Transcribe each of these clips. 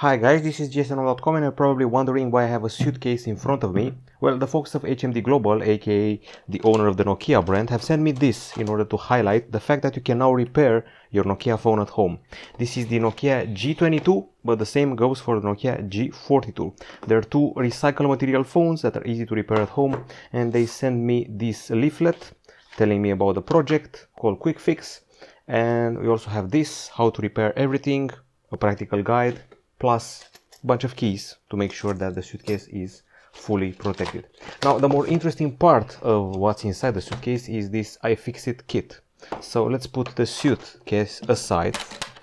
Hi guys, this is GSMdome and you're probably wondering why I have a suitcase in front of me. Well, the folks of HMD Global, aka the owner of the Nokia brand, have sent me this in order to highlight the fact that you can now repair your Nokia phone at home. This is the Nokia G22, but the same goes for the Nokia G42. There are two recycled material phones that are easy to repair at home, and they send me this leaflet telling me about the project called Quick Fix. And we also have this, how to repair everything, a practical guide, plus a bunch of keys to make sure that the suitcase is fully protected. Now, the more interesting part of what's inside the suitcase is this iFixit kit. So let's put the suitcase aside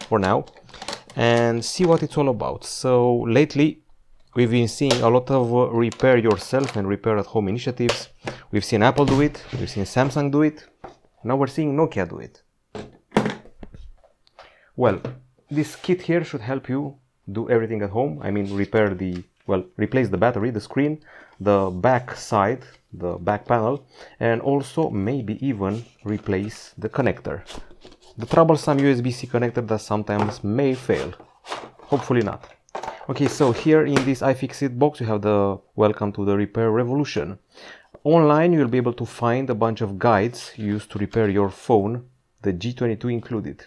for now and see what it's all about. So lately we've been seeing a lot of repair yourself and repair at home initiatives. We've seen Apple do it, we've seen Samsung do it, now we're seeing Nokia do it. Well, this kit here should help you do everything at home. I mean, replace the battery, the screen, the back side, the back panel, and also maybe even replace the connector, the troublesome USB-C connector that sometimes may fail. Hopefully not. Okay, so here in this iFixit box you have the welcome to the repair revolution. Online you'll be able to find a bunch of guides used to repair your phone, the G22 included.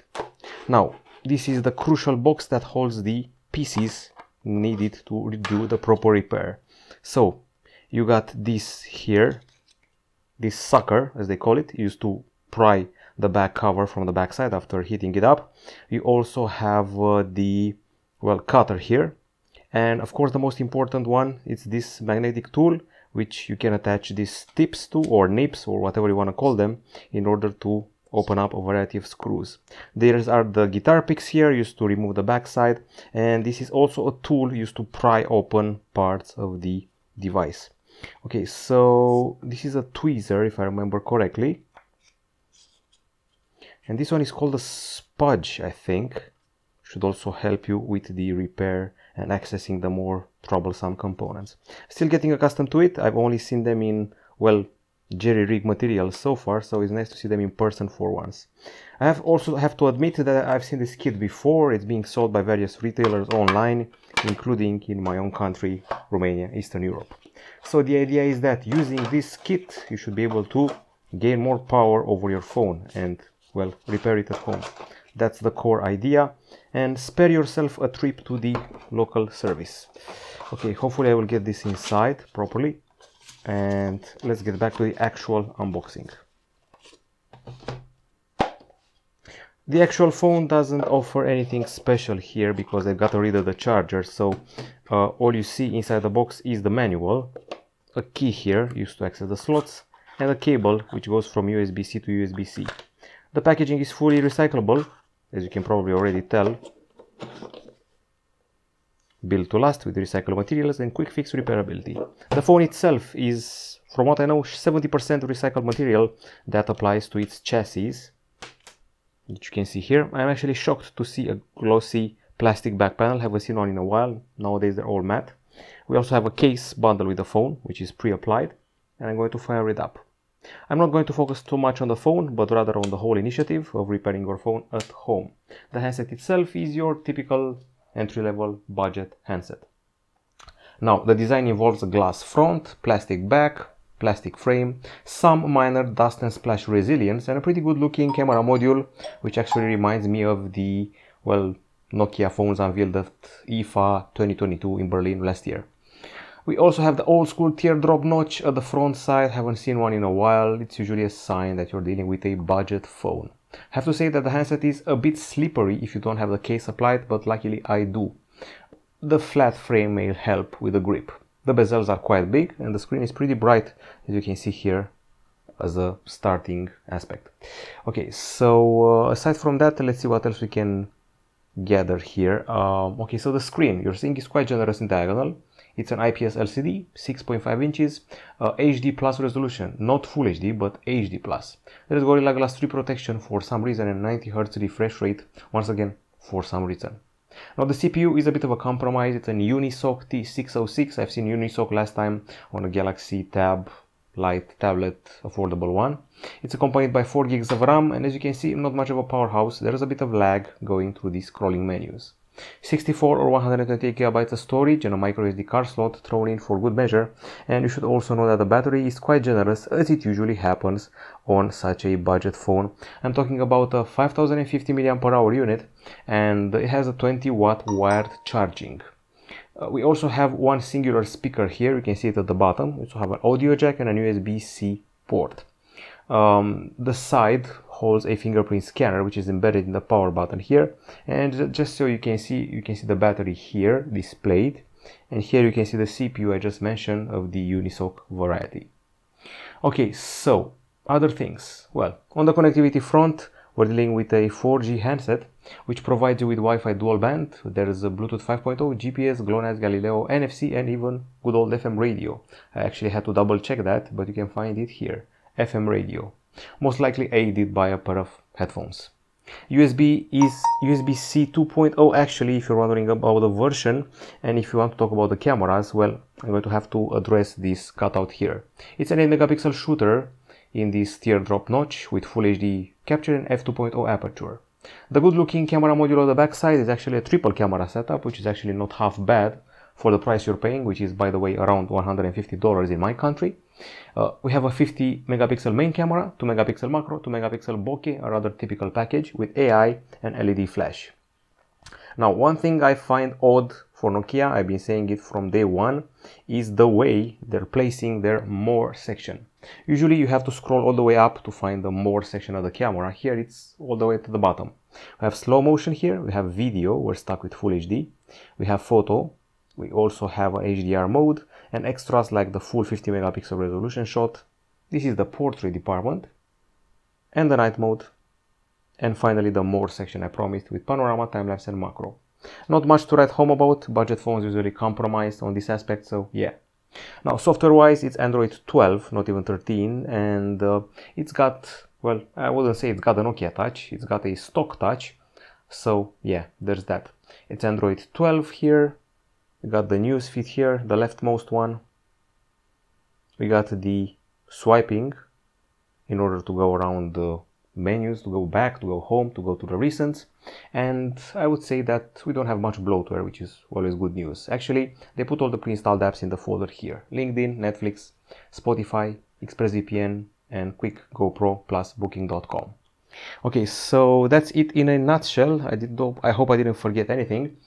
Now, this is the crucial box that holds the pieces needed to do the proper repair. So you got this here, this sucker as they call it, used to pry the back cover from the back side after heating it up. You also have the cutter here, and of course the most important one is this magnetic tool, which you can attach these tips to, or nips, or whatever you want to call them, in order to open up a variety of screws. There are the guitar picks here used to remove the backside, and this is also a tool used to pry open parts of the device. Okay, so this is a tweezer if I remember correctly, and this one is called a spudge, I think. Should also help you with the repair and accessing the more troublesome components. Still getting accustomed to it. I've only seen them in, well, jerry-rig materials so far, so it's nice to see them in person for once. I have to admit that I've seen this kit before. It's being sold by various retailers online, including in my own country, Romania, Eastern Europe. So the idea is that using this kit you should be able to gain more power over your phone and, well, repair it at home. That's the core idea, and spare yourself a trip to the local service. Okay, hopefully I will get this inside properly. And let's get back to the actual unboxing. The actual phone doesn't offer anything special here because I've got rid of the charger, so all you see inside the box is the manual, a key here used to access the slots, and a cable which goes from USB-C to USB-C. The packaging is fully recyclable, as you can probably already tell. Built to last with recycled materials and quick fix repairability. The phone itself is, from what I know, 70% recycled material that applies to its chassis, which you can see here. I'm actually shocked to see a glossy plastic back panel. Haven't seen one in a while. Nowadays they're all matte. We also have a case bundled with the phone, which is pre-applied, and I'm going to fire it up. I'm not going to focus too much on the phone, but rather on the whole initiative of repairing your phone at home. The handset itself is your typical entry-level budget handset. Now, the design involves a glass front, plastic back, plastic frame, some minor dust and splash resilience, and a pretty good looking camera module, which actually reminds me of the, well, Nokia phones unveiled at IFA 2022 in Berlin last year. We also have the old school teardrop notch at the front side. Haven't seen one in a while. It's usually a sign that you're dealing with a budget phone. I have to say that the handset is a bit slippery if you don't have the case applied, but luckily I do. The flat frame may help with the grip. The bezels are quite big and the screen is pretty bright, as you can see here as a starting aspect. Okay, so aside from that, let's see what else we can gather here. Okay, so the screen you're seeing is quite generous in diagonal. It's an IPS LCD, 6.5 inches, HD plus resolution, not Full HD, but HD plus. There is Gorilla Glass 3 protection for some reason and 90 Hz refresh rate, once again, for some reason. Now the CPU is a bit of a compromise. It's an Unisoc T606. I've seen Unisoc last time on a Galaxy Tab Lite tablet, affordable one. It's accompanied by 4 gigs of RAM, and as you can see, not much of a powerhouse. There is a bit of lag going through these scrolling menus. 64 or 128 gigabytes of storage and a microSD card slot thrown in for good measure. And you should also know that the battery is quite generous, as it usually happens on such a budget phone. I'm talking about a 5050 mAh unit, and it has a 20-watt wired charging. We also have one singular speaker here. You can see it at the bottom. We also have an audio jack and an USB-C port. The side holds a fingerprint scanner, which is embedded in the power button here, and just so you can see the battery here displayed, and here you can see the CPU I just mentioned of the Unisoc variety. Okay, so other things. Well, on the connectivity front, we're dealing with a 4G handset, which provides you with Wi-Fi dual band. There is a Bluetooth 5.0, GPS, GLONASS, Galileo, NFC, and even good old FM radio. I actually had to double check that, but you can find it here. FM radio, most likely aided by a pair of headphones. USB is USB-C 2.0 actually, if you're wondering about the version. And if you want to talk about the cameras, well, I'm going to have to address this cutout here. It's an 8 megapixel shooter in this teardrop notch with Full HD capture and f2.0 aperture. The good looking camera module on the back side is actually a triple camera setup, which is actually not half bad for the price you're paying, which is, by the way, around $150 in my country. We have a 50 megapixel main camera, 2 megapixel macro, 2 megapixel bokeh, a rather typical package with AI and LED flash. Now, one thing I find odd for Nokia, I've been saying it from day one, is the way they're placing their more section. Usually you have to scroll all the way up to find the more section of the camera. Here it's all the way to the bottom. We have slow motion here, we have video, we're stuck with Full HD, we have photo, we also have an HDR mode, and extras like the full 50 megapixel resolution shot. This is the portrait department, and the night mode, and finally the more section I promised with panorama, time-lapse and macro. Not much to write home about. Budget phones usually compromise on this aspect, so yeah. Now, software-wise, it's Android 12, not even 13, and it's got, well, I wouldn't say it's got a Nokia touch, it's got a stock touch, so yeah, there's that. It's Android 12 here. We got the news feed here, the leftmost one. We got the swiping in order to go around the menus, to go back, to go home, to go to the recents. And I would say that we don't have much bloatware, which is always good news. Actually, they put all the pre-installed apps in the folder here. LinkedIn, Netflix, Spotify, ExpressVPN, and Quick GoPro plus Booking.com. Okay, so that's it in a nutshell. I hope I didn't forget anything.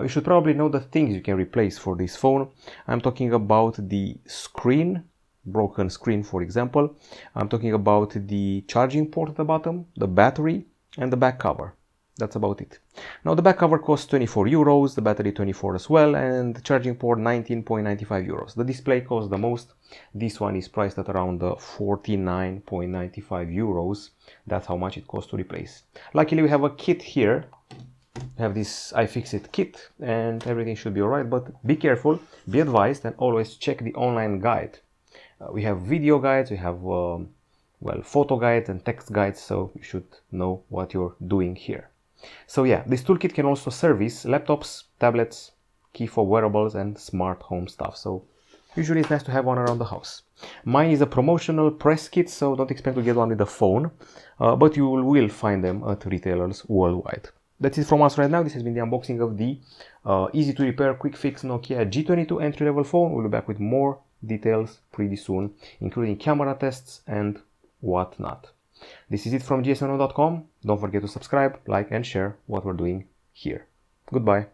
You should probably know the things you can replace for this phone. I'm talking about the screen, broken screen for example. I'm talking about the charging port at the bottom, the battery, and the back cover. That's about it. Now the back cover costs 24 euros, the battery 24 as well, and the charging port 19.95 euros. The display costs the most. This one is priced at around 49.95 euros. That's how much it costs to replace. Luckily we have a kit here. We have this iFixit kit and everything should be alright, but be careful, be advised, and always check the online guide. We have video guides, we have well, photo guides and text guides, so you should know what you're doing here. So yeah, this toolkit can also service laptops, tablets, key fob wearables and smart home stuff, so usually it's nice to have one around the house. Mine is a promotional press kit, so don't expect to get one with the phone, but you will find them at retailers worldwide. That's it from us right now. This has been the unboxing of the easy to repair, quick fix Nokia G22 entry level phone. We'll be back with more details pretty soon, including camera tests and whatnot. This is it from GSMdome.com. Don't forget to subscribe, like and share what we're doing here. Goodbye.